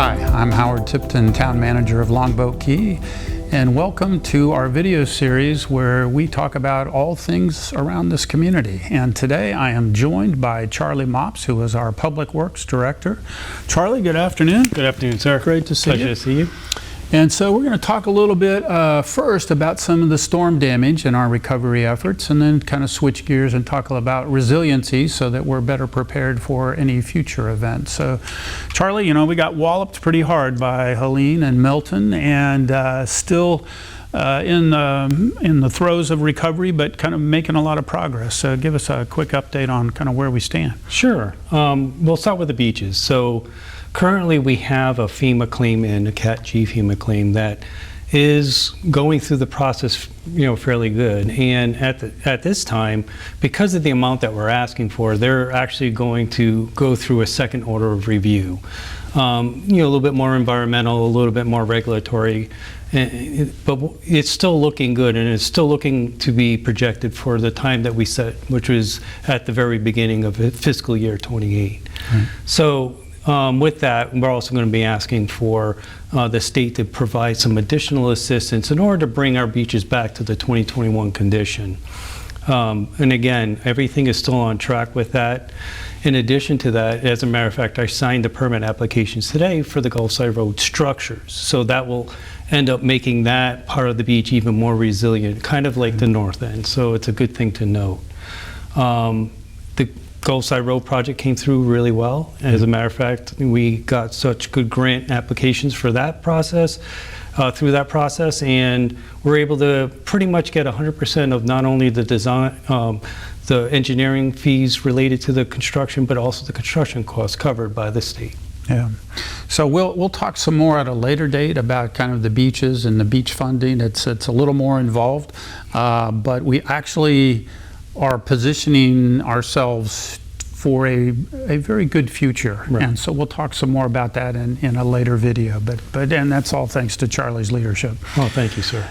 Hi, I'm Howard Tipton, Town Manager of Longboat Key, and welcome to our video series where we talk about all things around this community. And today I am joined by Charlie Mopps, who is our Public Works Director. Charlie, good afternoon. Good afternoon, sir. Great to see you. Pleasure to see you. And so we're going to talk a little bit first about some of the storm damage and our recovery efforts, and then kind of switch gears and talk about resiliency so that we're better prepared for any future events. So, Charlie, you know, we got walloped pretty hard by Helene and Milton, and still in the throes of recovery, but kind of making a lot of progress. So give us a quick update on kind of where we stand. Sure. We'll start with the beaches. So currently we have a FEMA claim and a Cat G FEMA claim that is going through the process, you know, fairly good. And at this time, because of the amount that we're asking for, they're actually going to go through a second order of review. You know, a little bit more environmental, a little bit more regulatory, but it's still looking good, and it's still looking to be projected for the time that we set, which was at the very beginning of fiscal year 28. Right. So with that, we're also going to be asking for the state to provide some additional assistance in order to bring our beaches back to the 2021 condition. And again, everything is still on track with that. In addition to that, as a matter of fact, I signed the permit applications today for the Gulfside Road structures. So that will end up making that part of the beach even more resilient, kind of like the north end. So it's a good thing to note. The Gulfside Road project came through really well. As a matter of fact, we got such good grant applications for that process, through that process, and we're able to pretty much get 100% of not only the design, the engineering fees related to the construction, but also the construction costs covered by the state. Yeah. So we'll talk some more at a later date about kind of the beaches and the beach funding. It's a little more involved, but we actually are positioning ourselves for a very good future. Right. And so we'll talk some more about that in a later video, and that's all thanks to Charlie's leadership. Oh, thank you, sir.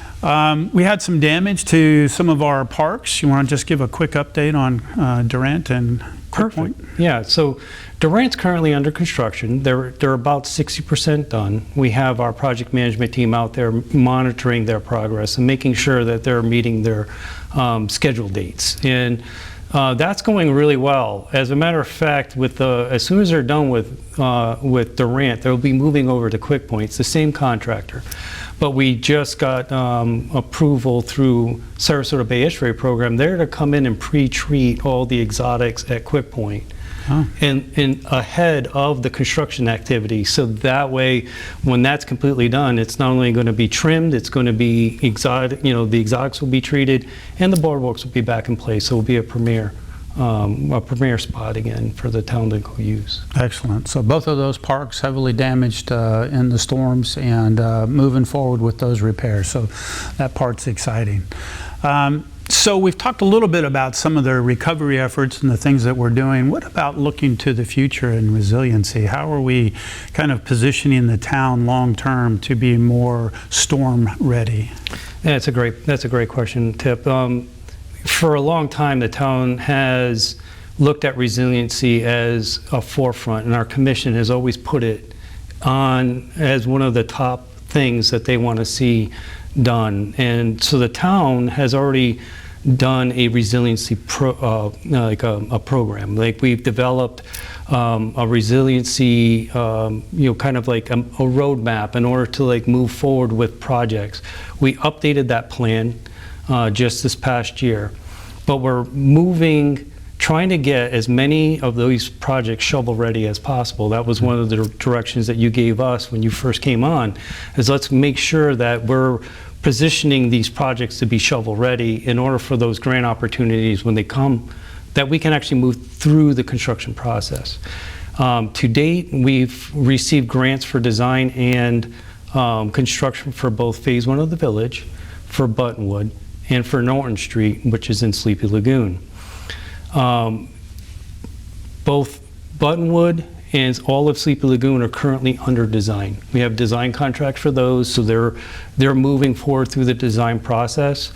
We had some damage to some of our parks. You want to just give a quick update on Durant and Point? Yeah, so Durant's currently under construction. They're about 60% done. We have our project management team out there monitoring their progress and making sure that they're meeting their scheduled dates. And that's going really well. As a matter of fact, as soon as they're done with Durant, they'll be moving over to Quick Point. It's the same contractor. But we just got approval through Sarasota Bay Estuary Program. They're to come in and pre-treat all the exotics at Quick Point. Huh. And ahead of the construction activity. So that way, when that's completely done, it's not only going to be trimmed, it's going to be exotic, you know, the exotics will be treated, and the boardwalks will be back in place. So it'll be a premier spot again for the town to go use. Excellent. So both of those parks heavily damaged in the storms, and moving forward with those repairs. So that part's exciting. So we've talked a little bit about some of the recovery efforts and the things that we're doing. What about looking to the future and resiliency? How are we kind of positioning the town long term to be more storm ready? Yeah, that's a great question, Tip. For a long time, the town has looked at resiliency as a forefront, and our commission has always put it on as one of the top things that they want to see done. And so the town has already done a resiliency program. Like, we've developed a resiliency, you know, kind of like a roadmap in order to like move forward with projects. We updated that plan just this past year, but we're trying to get as many of those projects shovel ready as possible. That was one of the directions that you gave us when you first came on, is let's make sure that we're positioning these projects to be shovel ready in order for those grant opportunities when they come, that we can actually move through the construction process. To date, we've received grants for design and construction for both phase 1 of the village, for Buttonwood, and for Norton Street, which is in Sleepy Lagoon. Both Buttonwood and all of Sleepy Lagoon are currently under design. We have design contracts for those, so they're moving forward through the design process.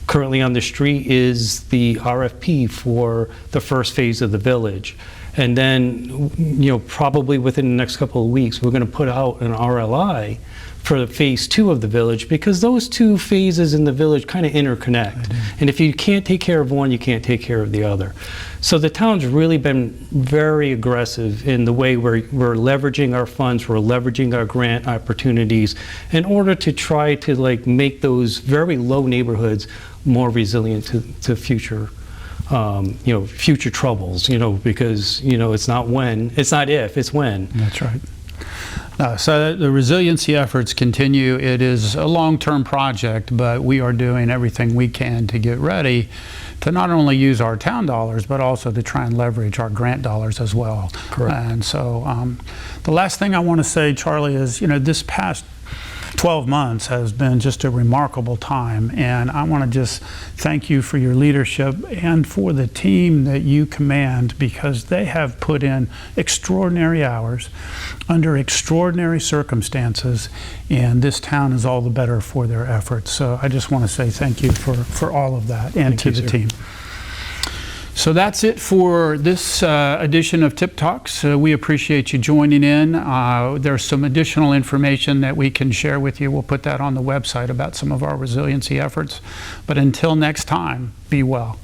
Currently on the street is the RFP for the first phase of the village. And then, probably within the next couple of weeks, we're going to put out an RLI for phase 2 of the village, because those two phases in the village kind of interconnect. And if you can't take care of one, you can't take care of the other. So the town's really been very aggressive in the way we're leveraging our funds, we're leveraging our grant opportunities in order to try to make those very low neighborhoods more resilient to future future troubles, because, it's not if, it's when. That's right. So the resiliency efforts continue. It is a long-term project, but we are doing everything we can to get ready to not only use our town dollars, but also to try and leverage our grant dollars as well. Correct. And so the last thing I want to say, Charlie, is, this past 12 months has been just a remarkable time, and I want to just thank you for your leadership and for the team that you command, because they have put in extraordinary hours under extraordinary circumstances, and this town is all the better for their efforts. So I just want to say thank you for all of that, and to the team. So that's it for this edition of Tip Talks. We appreciate you joining in. There's some additional information that we can share with you. We'll put that on the website about some of our resiliency efforts. But until next time, be well.